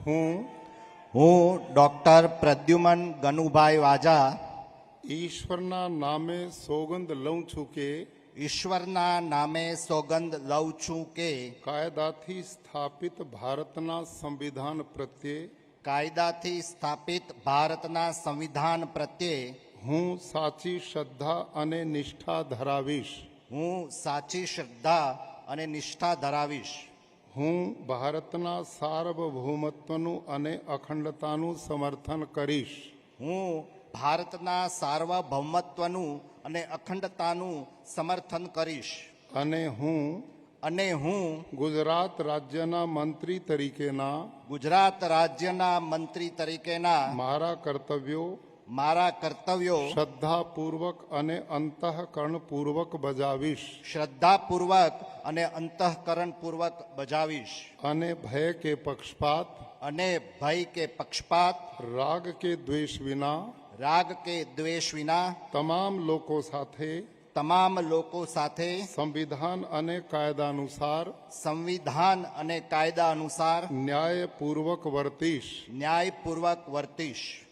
હું ડોક્ટર પ્રદ્યુમન ગનુભાઈ વાજા ઈશ્વરના નામે સોગંદ લઉં છું કે ઈશ્વરના નામે સોગંદ લઉં છું કે કાયદાથી સ્થાપિત ભારતના સંવિધાન પ્રત્યે કાયદાથી સ્થાપિત ભારતના સંવિધાન પ્રત્યે હું સાચી શ્રદ્ધા અને નિષ્ઠા ધરાવીશ. હું સાચી શ્રદ્ધા અને નિષ્ઠા ધરાવીશ. હું ભારતના સાર્વભૌમત્વનું અને અખંડતાનું સમર્થન કરીશ. હું ભારતના સાર્વભૌમત્વનું અને અખંડતાનું સમર્થન કરીશ. અને હું ગુજરાત રાજ્યના મંત્રી તરીકેના ગુજરાત રાજ્યના મંત્રી તરીકેના મારા કર્તવ્યો શ્રદ્ધાપૂર્વક અને અંતઃકરણપૂર્વક બજાવીશ. શ્રદ્ધાપૂર્વક અને અંતઃકરણપૂર્વક બજાવીશ. અને ભય કે પક્ષપાત રાગ કે દ્વેષ વિના તમામ લોકો સાથે સંવિધાન અને કાયદા અનુસાર ન્યાયપૂર્વક વર્તીશ.